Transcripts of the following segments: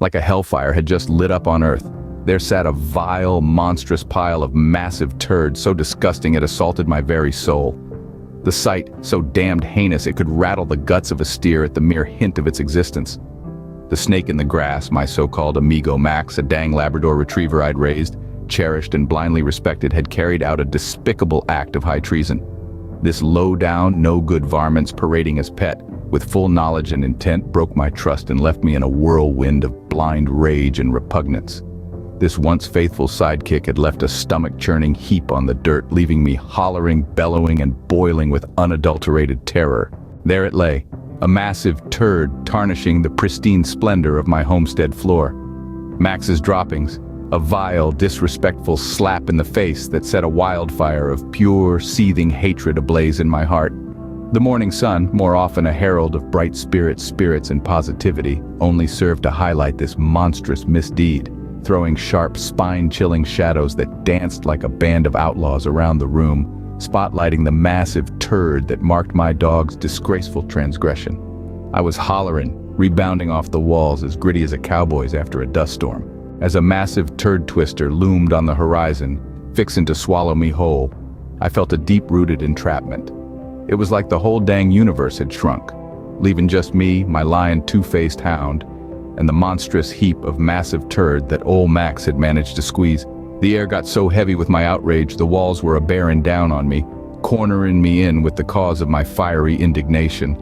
Like a hellfire had just lit up on Earth. There sat a vile, monstrous pile of massive turds so disgusting it assaulted my very soul. The sight, so damned heinous it could rattle the guts of a steer at the mere hint of its existence. The snake in the grass, my so-called amigo Max, a dang Labrador retriever I'd raised, cherished and blindly respected, had carried out a despicable act of high treason. This low-down, no-good varmint's parading as pet, with full knowledge and intent, broke my trust and left me in a whirlwind of blind rage and repugnance. This once faithful sidekick had left a stomach-churning heap on the dirt, leaving me hollering, bellowing, and boiling with unadulterated terror. There it lay, a massive turd tarnishing the pristine splendor of my homestead floor. Max's droppings, a vile, disrespectful slap in the face that set a wildfire of pure, seething hatred ablaze in my heart. The morning sun, more often a herald of bright spirits, and positivity, only served to highlight this monstrous misdeed, throwing sharp, spine-chilling shadows that danced like a band of outlaws around the room, spotlighting the massive turd that marked my dog's disgraceful transgression. I was hollering, rebounding off the walls as gritty as a cowboy's after a dust storm, as a massive turd twister loomed on the horizon, fixing to swallow me whole. I felt a deep-rooted entrapment. It was like the whole dang universe had shrunk, leaving just me, my lion two-faced hound, and the monstrous heap of massive turd that old Max had managed to squeeze. The air got so heavy with my outrage, the walls were a-bearing down on me, cornering me in with the cause of my fiery indignation.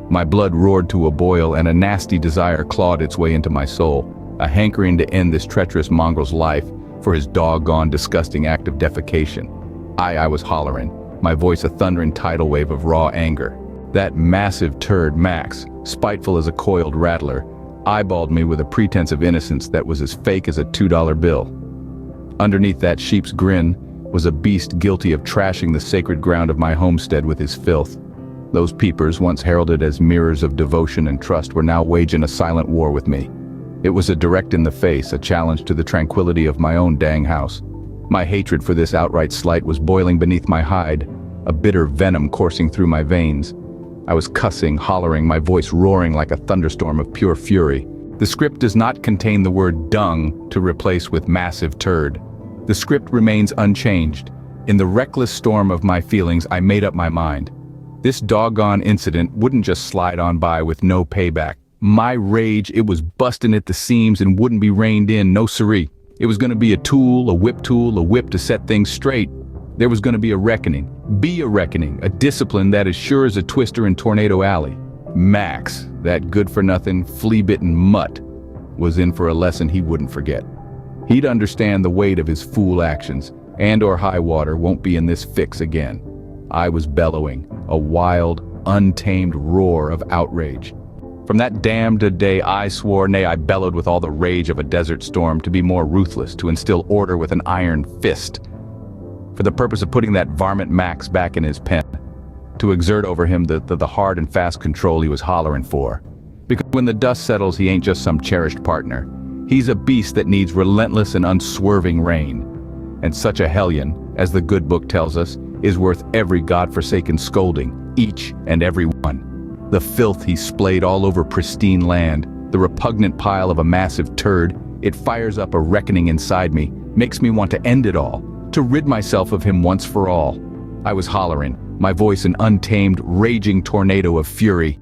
My blood roared to a boil and a nasty desire clawed its way into my soul, a hankering to end this treacherous mongrel's life for his doggone disgusting act of defecation. I was hollering, my voice a thundering tidal wave of raw anger. That massive turd, Max, spiteful as a coiled rattler, eyeballed me with a pretense of innocence that was as fake as a $2 bill. Underneath that sheep's grin was a beast guilty of trashing the sacred ground of my homestead with his filth. Those peepers, once heralded as mirrors of devotion and trust, were now waging a silent war with me. It was a direct in the face, a challenge to the tranquility of my own dang house. My hatred for this outright slight was boiling beneath my hide, a bitter venom coursing through my veins. I was cussing, hollering, my voice roaring like a thunderstorm of pure fury. The script does not contain the word dung to replace with massive turd. The script remains unchanged. In the reckless storm of my feelings, I made up my mind. This doggone incident wouldn't just slide on by with no payback. My rage, it was busting at the seams and wouldn't be reined in, no siree. It was going to be a tool, a whip to set things straight. There was going to be a reckoning, a discipline that is sure as a twister in Tornado Alley. Max, that good-for-nothing, flea-bitten mutt, was in for a lesson he wouldn't forget. He'd understand the weight of his fool actions, and/or high water won't be in this fix again. I was bellowing, a wild, untamed roar of outrage. From that damned day I swore, nay, I bellowed with all the rage of a desert storm, to be more ruthless, to instill order with an iron fist, for the purpose of putting that varmint Max back in his pen, to exert over him the hard and fast control he was hollering for. Because when the dust settles, he ain't just some cherished partner. He's a beast that needs relentless and unswerving rein. And such a hellion, as the good book tells us, is worth every godforsaken scolding, each and every one. The filth he splayed all over pristine land, the repugnant pile of a massive turd, it fires up a reckoning inside me, makes me want to end it all, to rid myself of him once for all. I was hollering, my voice an untamed, raging tornado of fury.